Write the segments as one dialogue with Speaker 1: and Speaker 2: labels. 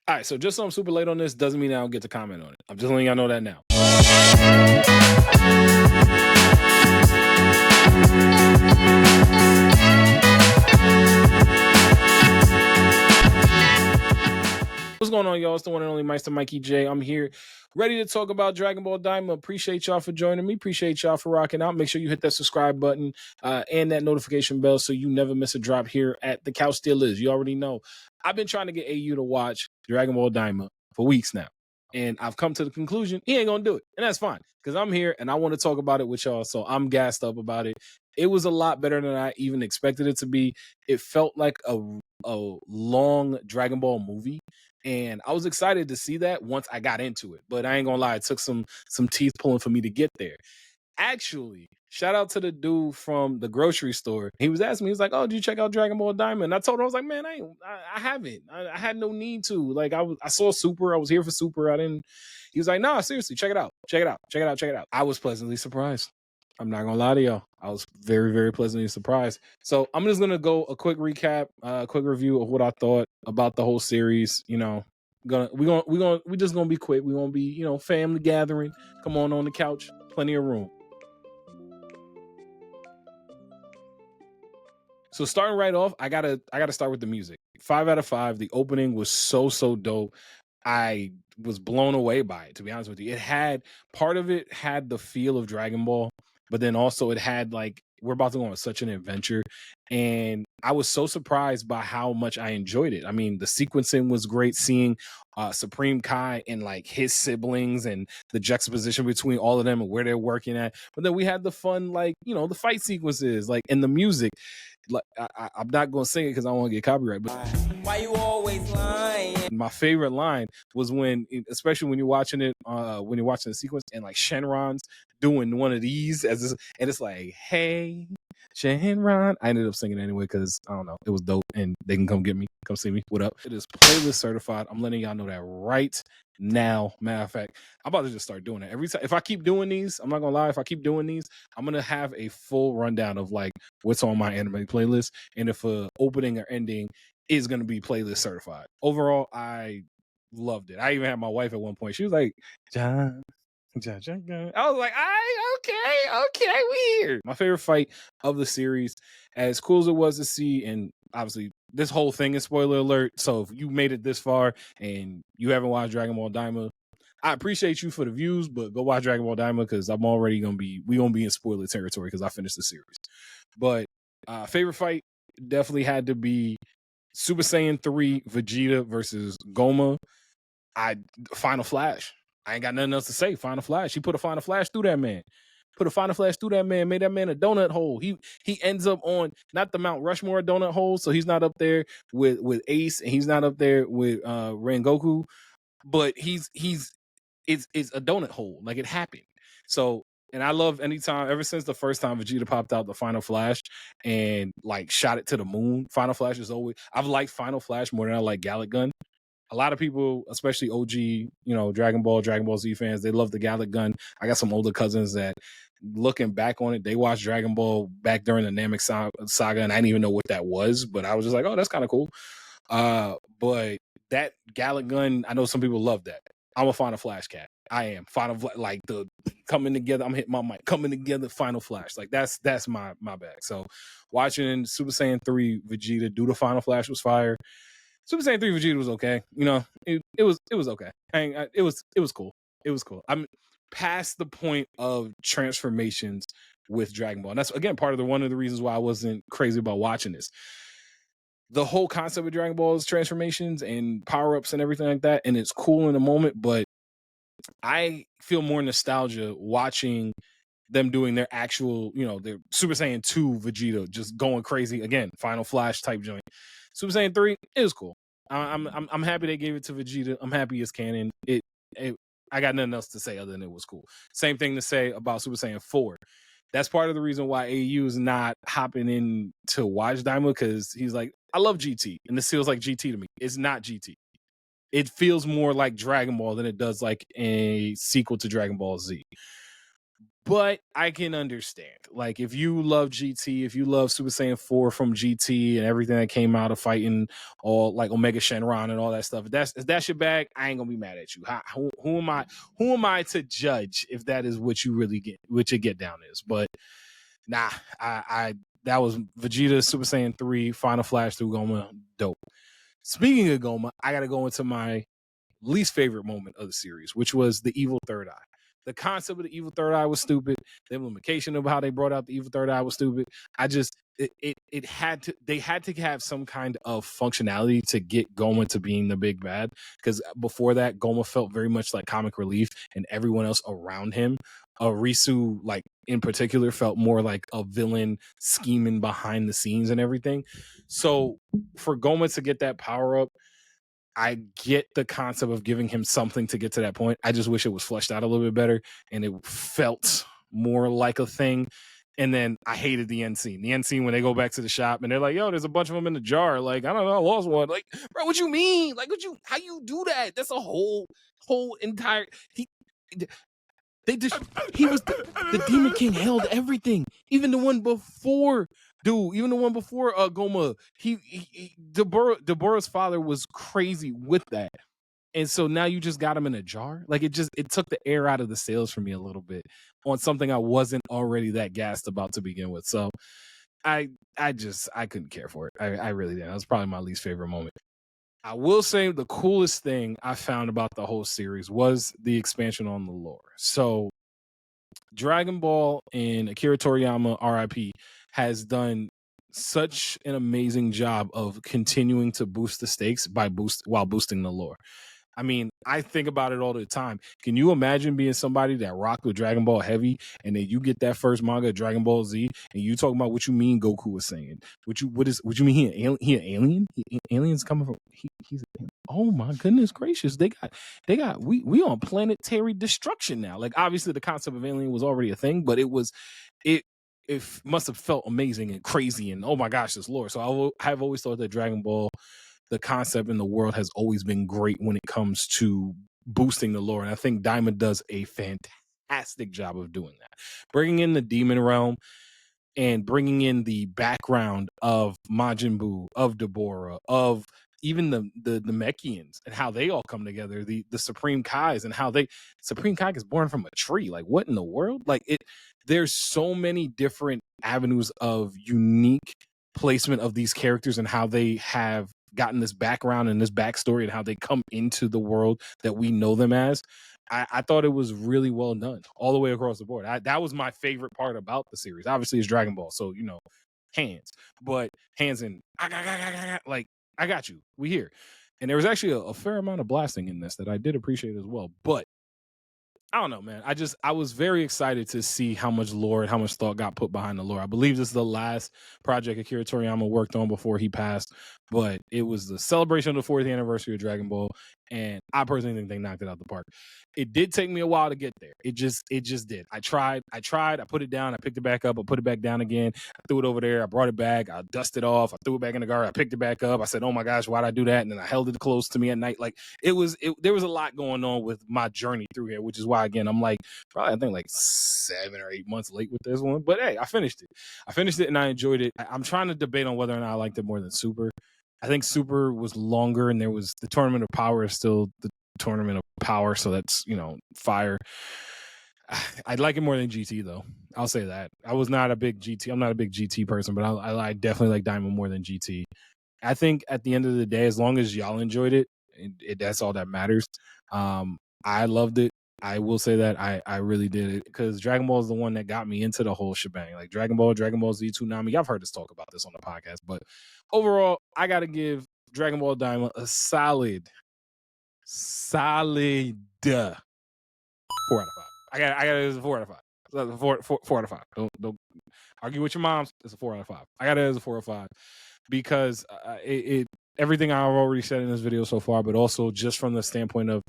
Speaker 1: All right, so just so I'm super late on this doesn't mean I don't get to comment on it. I'm just letting y'all know that now. What's going on, y'all? It's the one and only Meister Mikey J. I'm here ready to talk about Dragon Ball Daima. Appreciate y'all for joining me. Appreciate y'all for rocking out. Make sure you hit that subscribe button and that notification bell so you never miss a drop here at The Couch Still Is. You already know. I've been trying to get AU to watch Dragon Ball Daima for weeks now. And I've come to the conclusion he ain't going to do it. And that's fine because I'm here and I want to talk about it with y'all. So I'm gassed up about it. It was a lot better than I even expected it to be. It felt like a long Dragon Ball movie. And I was excited to see that once I got into it. But I ain't gonna lie, it took some teeth pulling for me to get there. Actually, shout out to the dude from the grocery store. He was asking me, he's like, "Oh, did you check out Dragon Ball Daima?" And I told him, I was like, "Man, I haven't. I had no need to. Like, I saw Super. I was here for Super. I didn't." He was like, "Nah, seriously, check it out. Check it out. Check it out. Check it out." I was pleasantly surprised. I'm not gonna lie to y'all. I was very, very pleasantly surprised. So I'm just gonna go a quick recap, a quick review of what I thought about the whole series. You know, we just gonna be quick. We're gonna be, family gathering. Come on the couch, plenty of room. So starting right off, I gotta start with the music. 5 out of 5. The opening was so dope. I was blown away by it, to be honest with you. Part of it had the feel of Dragon Ball, but then also it had like, we're about to go on such an adventure. And I was so surprised by how much I enjoyed it. I mean, the sequencing was great, seeing Supreme Kai and like his siblings and the juxtaposition between all of them and where they're working at. But then we had the fun, like, the fight sequences, like, and the music. Like, I'm not gonna sing it because I don't want to get copyright. But
Speaker 2: why you always lying?
Speaker 1: My favorite line was when, especially when you're watching it, when you're watching the sequence, and like Shenron's doing one of these and it's like, "Hey, Shenron." I ended up singing anyway because I don't know, it was dope, and they can come get me, come see me. What up? It is playlist certified. I'm letting y'all know that right now. Matter of fact, I'm about to just start doing it every time. If I keep doing these, I'm not gonna lie, if I keep doing these, I'm gonna have a full rundown of like what's on my anime playlist, and if a opening or ending is gonna be playlist certified. Overall, I loved it. I even had my wife at one point. She was like, "John." I was like, okay, we here. My favorite fight of the series, as cool as it was to see, and obviously this whole thing is spoiler alert. So if you made it this far and you haven't watched Dragon Ball Daima, I appreciate you for the views, but go watch Dragon Ball Daima because I'm already gonna be in spoiler territory because I finished the series. But favorite fight definitely had to be Super Saiyan 3 Vegeta versus Goma. Final Flash. I ain't got nothing else to say. Final Flash. He put a Final Flash through that man. Made that man a donut hole. He ends up on not the Mount Rushmore donut hole, so he's not up there with Ace, and he's not up there with Rengoku, but it's a donut hole. Like, it happened. So, and I love anytime, ever since the first time Vegeta popped out the Final Flash and like shot it to the moon. Final Flash is always, I've liked Final Flash more than I like Gallic Gun. A lot of people, especially OG, Dragon Ball Z fans, they love the Gallic Gun. I got some older cousins that, looking back on it, they watched Dragon Ball back during the Namek saga, and I didn't even know what that was, but I was just like, oh, that's kind of cool. But that Gallic Gun, I know some people love that. I'm a Final Flash cat. I am like the coming together. I'm hitting my mic. Coming together, Final Flash. Like that's my bag. So watching Super Saiyan 3 Vegeta do the Final Flash was fire. Super Saiyan 3 Vegeta was okay. It was okay. It was cool. It was cool. I'm past the point of transformations with Dragon Ball. And that's, again, one of the reasons why I wasn't crazy about watching this. The whole concept of Dragon Ball is transformations and power-ups and everything like that, and it's cool in the moment, but I feel more nostalgia watching them doing their actual, their Super Saiyan 2 Vegeta just going crazy. Again, Final Flash type joint. Super Saiyan 3 is cool. I'm happy they gave it to Vegeta. I'm happy it's canon. I got nothing else to say other than it was cool. Same thing to say about Super Saiyan 4. That's part of the reason why AU is not hopping in to watch Daima, because he's like, I love GT, and this feels like GT to me. It's not GT. It feels more like Dragon Ball than it does like a sequel to Dragon Ball Z. But I can understand. Like, if you love GT, if you love Super Saiyan 4 from GT and everything that came out of fighting all like Omega Shenron and all that stuff, if that's your bag, I ain't gonna be mad at you. Who am I? Who am I to judge if that is what you really get, what your get down is? But nah, I that was Vegeta Super Saiyan 3 Final Flash through Goma. Dope. Speaking of Goma, I gotta go into my least favorite moment of the series, which was the evil third eye. The concept of the evil third eye was stupid. The implication of how they brought out the evil third eye was stupid. It had to, they had to have some kind of functionality to get Goma to being the big bad, because before that Goma felt very much like comic relief, and everyone else around him, Risu like in particular, felt more like a villain scheming behind the scenes and everything. So for Goma to get that power up, I get the concept of giving him something to get to that point. I just wish it was fleshed out a little bit better and it felt more like a thing. And then I hated the end scene. The end scene when they go back to the shop and they're like, "Yo, there's a bunch of them in the jar." Like, I don't know, I lost one. Like, bro, what you mean? Like, how you do that? That's a whole entire. They just he was the Demon King held everything, even the one before. Dude, even the one before Goma, Deborah's father was crazy with that. And so now you just got him in a jar. Like, it took the air out of the sails for me a little bit on something I wasn't already that gassed about to begin with. So I couldn't care for it. I really didn't. That was probably my least favorite moment. I will say the coolest thing I found about the whole series was the expansion on the lore. So Dragon Ball and Akira Toriyama, RIP, has done such an amazing job of continuing to boost the stakes while boosting the lore. I mean, I think about it all the time. Can you imagine being somebody that rocked with Dragon Ball heavy, and then you get that first manga, Dragon Ball Z, and you talking about what you mean Goku was saying? What you mean he an alien? Aliens coming from he's oh my goodness gracious. They got we on planetary destruction now. Like, obviously the concept of alien was already a thing, but it must have felt amazing and crazy and oh my gosh, this lore. So I've always thought that Dragon Ball, the concept in the world, has always been great when it comes to boosting the lore. And I think Daima does a fantastic job of doing that. Bringing in the demon realm and bringing in the background of Majin Buu, of Deborah, of even the Namekians and how they all come together, the Supreme Kais and how Supreme Kai is born from a tree. Like, what in the world? Like, there's so many different avenues of unique placement of these characters and how they have gotten this background and this backstory and how they come into the world that we know them as. I thought it was really well done all the way across the board. That was my favorite part about the series. Obviously, it's Dragon Ball, so hands, but hands in like, I got you. We here, and there was actually a fair amount of blasting in this that I did appreciate as well. But I don't know, man. I was very excited to see how much lore and how much thought got put behind the lore. I believe this is the last project Akira Toriyama worked on before he passed, but it was the celebration of the 40th anniversary of Dragon Ball, and I personally think they knocked it out the park. It did take me a while to get there. It just did. I tried, I put it down, I picked it back up, I put it back down again, I threw it over there, I brought it back, I dusted it off, I threw it back in the garbage, I picked it back up, I said, oh my gosh, why'd I do that? And then I held it close to me at night. Like, there was a lot going on with my journey through here, which is why, again, I'm like, probably I think like 7 or 8 months late with this one. But hey, I finished it and I enjoyed it. I'm trying to debate on whether or not I liked it more than Super. I think Super was longer, and there was the Tournament of Power is still the Tournament of Power, so that's fire. I'd like it more than GT though. I'll say that. I'm not a big GT person, but I definitely like Daima more than GT. I think at the end of the day, as long as y'all enjoyed it, that's all that matters. I loved it. I will say that I really did it because Dragon Ball is the one that got me into the whole shebang. Like Dragon Ball Z, Toonami. I've heard us talk about this on the podcast, but overall, I got to give Dragon Ball Daima a solid 4 out of 5. I got it as a 4 out of 5. 4 out of 5. Don't argue with your moms. It's a 4 out of 5. I got it as a 4 out of 5 because everything I've already said in this video so far, but also just from the standpoint of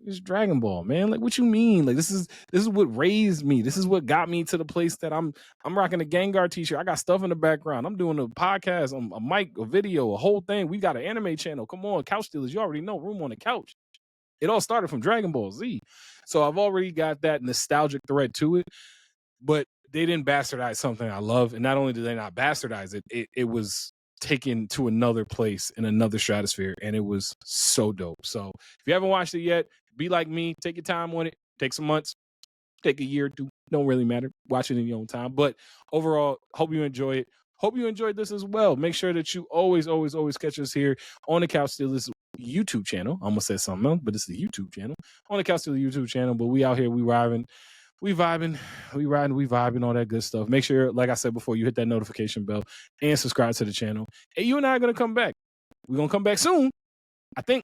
Speaker 1: it's Dragon Ball, man. Like, what you mean? Like, this is what raised me. This is what got me to the place that I'm rocking a Gengar t-shirt. I got stuff in the background. I'm doing a podcast, a mic, a video, a whole thing. We got an anime channel. Come on, Couch Stealers. You already know, room on the couch. It all started from Dragon Ball Z. So I've already got that nostalgic thread to it, but they didn't bastardize something I love. And not only did they not bastardize it, it was taken to another place in another stratosphere. And it was so dope. So if you haven't watched it yet, be like me, take your time on it, take some months, take a year or two. Don't really matter. Watch it in your own time. But overall, hope you enjoy it. Hope you enjoyed this as well. Make sure that you always catch us here on the Couch Stealers YouTube channel. I almost said something else, but it's the YouTube channel. On the Couch Stealers YouTube channel. But we out here, we vibing, all that good stuff. Make sure, like I said before, you hit that notification bell and subscribe to the channel. And you and I are going to come back. We're going to come back soon. I think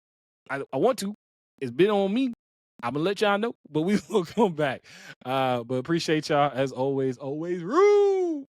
Speaker 1: I want to. It's been on me. I'm going to let y'all know, but we will come back. But appreciate y'all as always. Always rude.